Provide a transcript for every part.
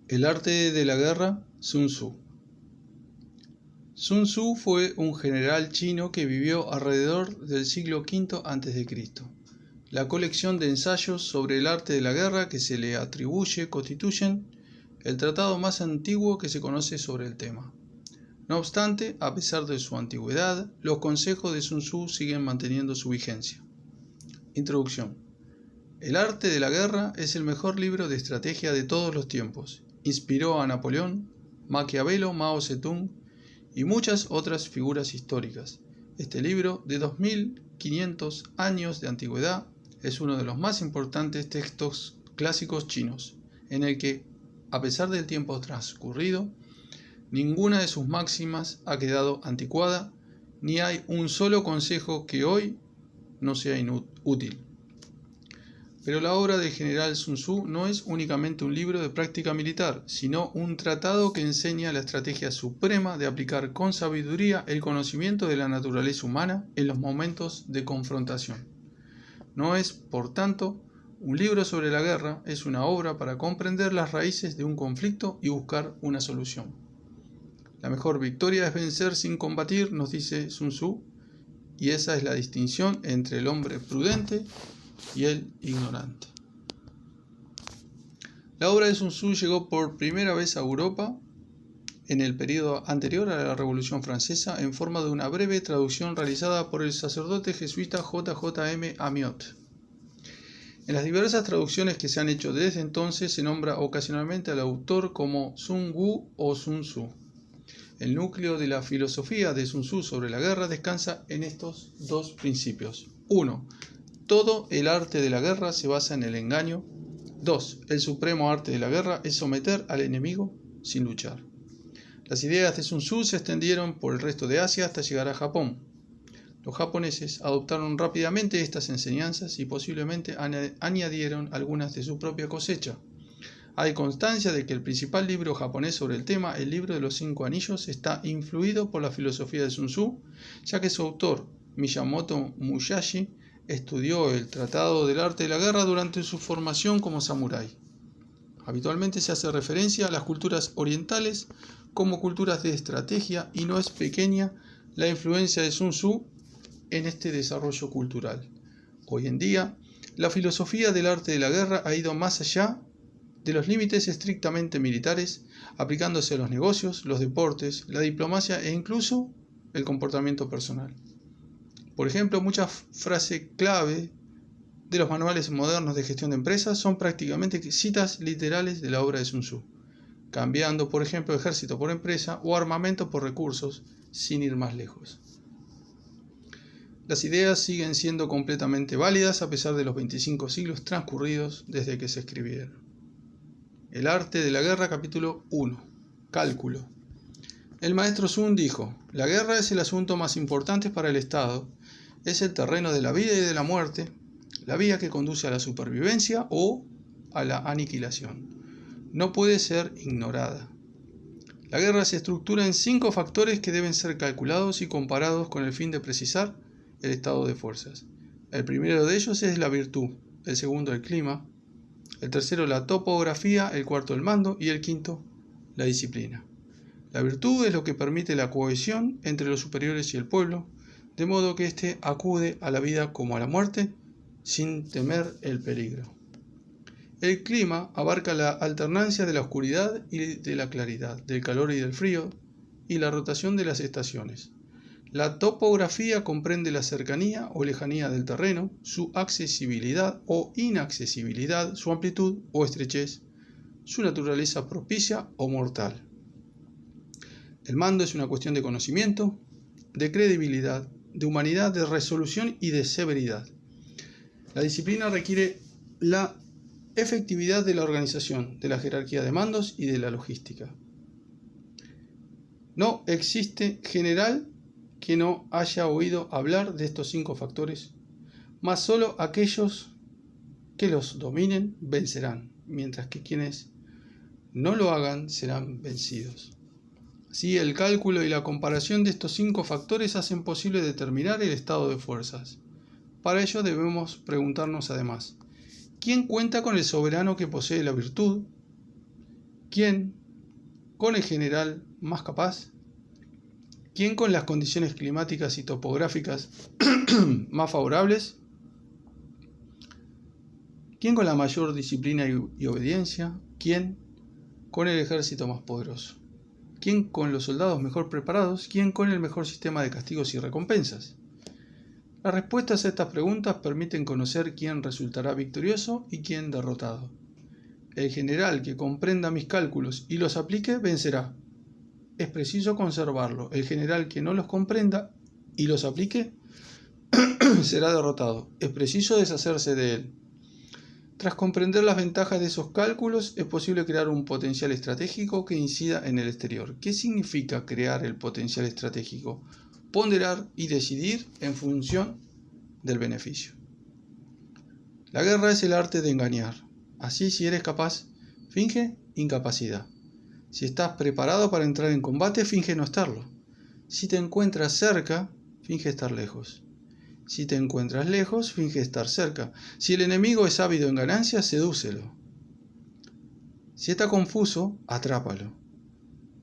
El arte de la guerra, Sun Tzu. Sun Tzu fue un general chino que vivió alrededor del siglo V a.C. La colección de ensayos sobre el arte de la guerra que se le atribuye constituyen el tratado más antiguo que se conoce sobre el tema. No obstante, a pesar de su antigüedad, los consejos de Sun Tzu siguen manteniendo su vigencia. Introducción. El arte de la guerra es el mejor libro de estrategia de todos los tiempos. Inspiró a Napoleón, Maquiavelo, Mao Zedong y muchas otras figuras históricas. Este libro, de 2500 años de antigüedad, es uno de los más importantes textos clásicos chinos, en el que, a pesar del tiempo transcurrido, ninguna de sus máximas ha quedado anticuada, ni hay un solo consejo que hoy no sea útil. Pero la obra del general Sun Tzu no es únicamente un libro de práctica militar, sino un tratado que enseña la estrategia suprema de aplicar con sabiduría el conocimiento de la naturaleza humana en los momentos de confrontación. No es, por tanto, un libro sobre la guerra, es una obra para comprender las raíces de un conflicto y buscar una solución. La mejor victoria es vencer sin combatir, nos dice Sun Tzu, y esa es la distinción entre el hombre prudente y el ignorante. La obra de Sun Tzu llegó por primera vez a Europa en el periodo anterior a la Revolución Francesa en forma de una breve traducción realizada por el sacerdote jesuita J.J.M. Amiot. En las diversas traducciones que se han hecho desde entonces se nombra ocasionalmente al autor como Sun Wu o Sun Tzu. El núcleo de la filosofía de Sun Tzu sobre la guerra descansa en estos dos principios. 1. Todo el arte de la guerra se basa en el engaño. 2. El supremo arte de la guerra es someter al enemigo sin luchar. Las ideas de Sun Tzu se extendieron por el resto de Asia hasta llegar a Japón. Los japoneses adoptaron rápidamente estas enseñanzas y posiblemente añadieron algunas de su propia cosecha. Hay constancia de que el principal libro japonés sobre el tema, el libro de los 5 anillos, está influido por la filosofía de Sun Tzu, ya que su autor, Miyamoto Musashi, estudió el tratado del arte de la guerra durante su formación como samurái. Habitualmente se hace referencia a las culturas orientales como culturas de estrategia y no es pequeña la influencia de Sun Tzu en este desarrollo cultural. Hoy en día, la filosofía del arte de la guerra ha ido más allá de los límites estrictamente militares, aplicándose a los negocios, los deportes, la diplomacia e incluso el comportamiento personal. Por ejemplo, muchas frases clave de los manuales modernos de gestión de empresas son prácticamente citas literales de la obra de Sun Tzu, cambiando, por ejemplo, ejército por empresa o armamento por recursos, sin ir más lejos. Las ideas siguen siendo completamente válidas a pesar de los 25 siglos transcurridos desde que se escribieron. El arte de la guerra, capítulo 1. Cálculo. El maestro Sun dijo: la guerra es el asunto más importante para el Estado, es el terreno de la vida y de la muerte, la vía que conduce a la supervivencia o a la aniquilación. No puede ser ignorada. La guerra se estructura en 5 factores que deben ser calculados y comparados con el fin de precisar el estado de fuerzas. El primero de ellos es la virtud, el segundo el clima, el tercero la topografía, el cuarto el mando y el quinto la disciplina. La virtud es lo que permite la cohesión entre los superiores y el pueblo, de modo que éste acude a la vida como a la muerte sin temer el peligro. El clima abarca la alternancia de la oscuridad y de la claridad, del calor y del frío, y la rotación de las estaciones. La topografía comprende la cercanía o lejanía del terreno, su accesibilidad o inaccesibilidad, su amplitud o estrechez, su naturaleza propicia o mortal. El mando es una cuestión de conocimiento, de credibilidad, de humanidad, de resolución y de severidad. La disciplina requiere la efectividad de la organización, de la jerarquía de mandos y de la logística. No existe general que no haya oído hablar de estos 5 factores, mas solo aquellos que los dominen vencerán, mientras que quienes no lo hagan serán vencidos. Así, el cálculo y la comparación de estos 5 factores hacen posible determinar el estado de fuerzas. Para ello debemos preguntarnos además: ¿quién cuenta con el soberano que posee la virtud? ¿Quién con el general más capaz? ¿Quién con las condiciones climáticas y topográficas más favorables? ¿Quién con la mayor disciplina y obediencia? ¿Quién con el ejército más poderoso? ¿Quién con los soldados mejor preparados? ¿Quién con el mejor sistema de castigos y recompensas? Las respuestas a estas preguntas permiten conocer quién resultará victorioso y quién derrotado. El general que comprenda mis cálculos y los aplique vencerá. Es preciso conservarlo. El general que no los comprenda y los aplique será derrotado. Es preciso deshacerse de él. Tras comprender las ventajas de esos cálculos, es posible crear un potencial estratégico que incida en el exterior. ¿Qué significa crear el potencial estratégico? Ponderar y decidir en función del beneficio. La guerra es el arte de engañar. Así, si eres capaz, finge incapacidad. Si estás preparado para entrar en combate, finge no estarlo. Si te encuentras cerca, finge estar lejos. Si te encuentras lejos, finge estar cerca. Si el enemigo es ávido en ganancias, sedúcelo. Si está confuso, atrápalo.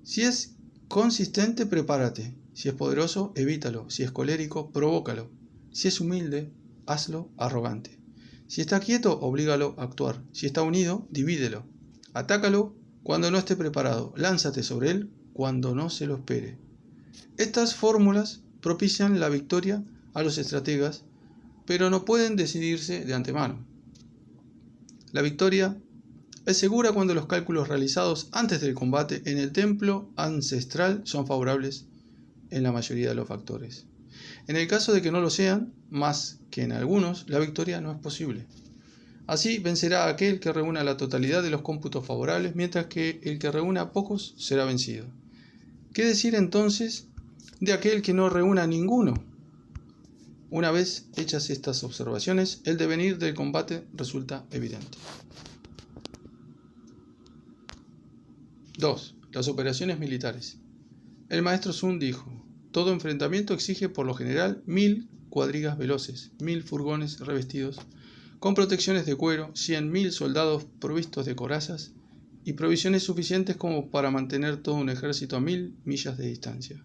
Si es consistente, prepárate. Si es poderoso, evítalo. Si es colérico, provócalo. Si es humilde, hazlo arrogante. Si está quieto, oblígalo a actuar. Si está unido, divídelo. Atácalo cuando no esté preparado. Lánzate sobre él cuando no se lo espere. Estas fórmulas propician la victoria a los estrategas, pero no pueden decidirse de antemano. La victoria es segura cuando los cálculos realizados antes del combate en el templo ancestral son favorables en la mayoría de los factores. En el caso de que no lo sean, más que en algunos, la victoria no es posible. Así vencerá aquel que reúna la totalidad de los cómputos favorables, mientras que el que reúna pocos será vencido. ¿Qué decir entonces de aquel que no reúna ninguno? Una vez hechas estas observaciones, el devenir del combate resulta evidente. 2. Las operaciones militares. El maestro Sun dijo: todo enfrentamiento exige por lo general 1000 cuadrigas veloces, 1000 furgones revestidos con protecciones de cuero, 100.000 soldados provistos de corazas y provisiones suficientes como para mantener todo un ejército a 1000 millas de distancia.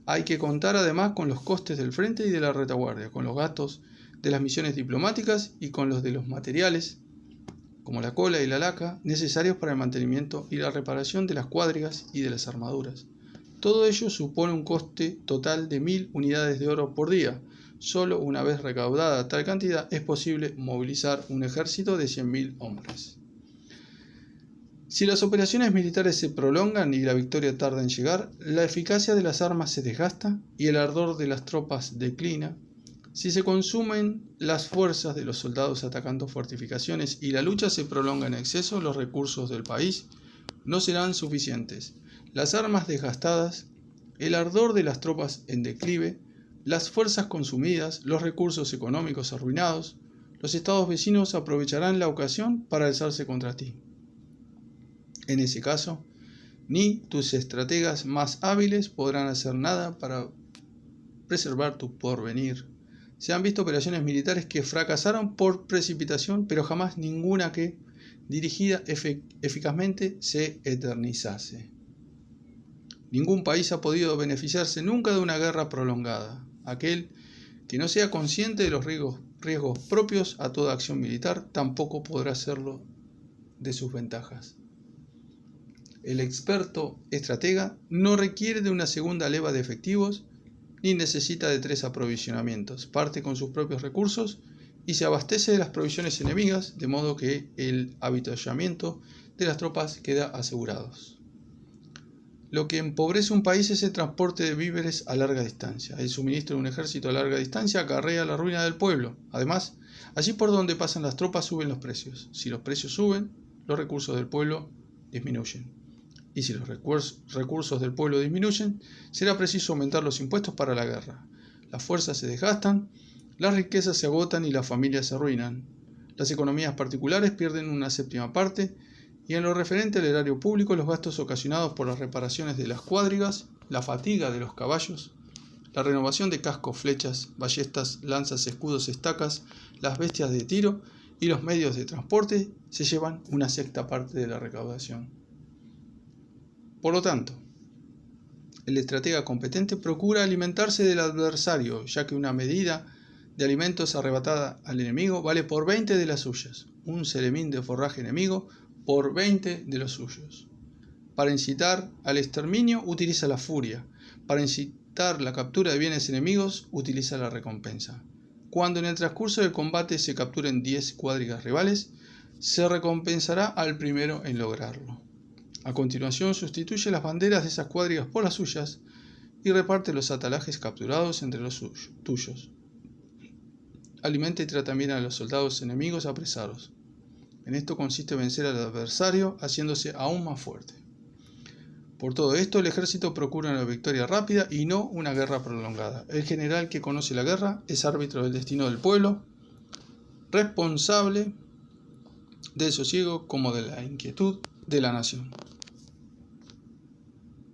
Hay que contar además con los costes del frente y de la retaguardia, con los gastos de las misiones diplomáticas y con los de los materiales, como la cola y la laca, necesarios para el mantenimiento y la reparación de las cuadrigas y de las armaduras. Todo ello supone un coste total de 1000 unidades de oro por día. Solo una vez recaudada tal cantidad es posible movilizar un ejército de 100.000 hombres. Si las operaciones militares se prolongan y la victoria tarda en llegar, la eficacia de las armas se desgasta y el ardor de las tropas declina. Si se consumen las fuerzas de los soldados atacando fortificaciones y la lucha se prolonga en exceso, los recursos del país no serán suficientes. Las armas desgastadas, el ardor de las tropas en declive, las fuerzas consumidas, los recursos económicos arruinados, los estados vecinos aprovecharán la ocasión para alzarse contra ti. En ese caso, ni tus estrategas más hábiles podrán hacer nada para preservar tu porvenir. Se han visto operaciones militares que fracasaron por precipitación, pero jamás ninguna que, dirigida eficazmente, se eternizase. Ningún país ha podido beneficiarse nunca de una guerra prolongada. Aquel que no sea consciente de los riesgos propios a toda acción militar tampoco podrá hacerlo de sus ventajas. El experto estratega no requiere de una segunda leva de efectivos ni necesita de 3 aprovisionamientos. Parte con sus propios recursos y se abastece de las provisiones enemigas, de modo que el avituallamiento de las tropas queda asegurado. Lo que empobrece un país es el transporte de víveres a larga distancia. El suministro de un ejército a larga distancia acarrea la ruina del pueblo. Además, allí por donde pasan las tropas suben los precios. Si los precios suben, los recursos del pueblo disminuyen. Y si los recursos del pueblo disminuyen, será preciso aumentar los impuestos para la guerra. Las fuerzas se desgastan, las riquezas se agotan y las familias se arruinan. Las economías particulares pierden una séptima parte y en lo referente al erario público, los gastos ocasionados por las reparaciones de las cuadrigas, la fatiga de los caballos, la renovación de cascos, flechas, ballestas, lanzas, escudos, estacas, las bestias de tiro y los medios de transporte se llevan una sexta parte de la recaudación. Por lo tanto, el estratega competente procura alimentarse del adversario, ya que una medida de alimentos arrebatada al enemigo vale por 20 de las suyas, un selemín de forraje enemigo por 20 de los suyos. Para incitar al exterminio utiliza la furia, para incitar la captura de bienes enemigos utiliza la recompensa. Cuando en el transcurso del combate se capturen 10 cuadrigas rivales, se recompensará al primero en lograrlo. A continuación sustituye las banderas de esas cuadrigas por las suyas y reparte los atalajes capturados entre los tuyos. Alimenta y trata bien a los soldados enemigos apresados. En esto consiste vencer al adversario haciéndose aún más fuerte. Por todo esto, el ejército procura una victoria rápida y no una guerra prolongada. El general que conoce la guerra es árbitro del destino del pueblo, responsable del sosiego como de la inquietud de la nación.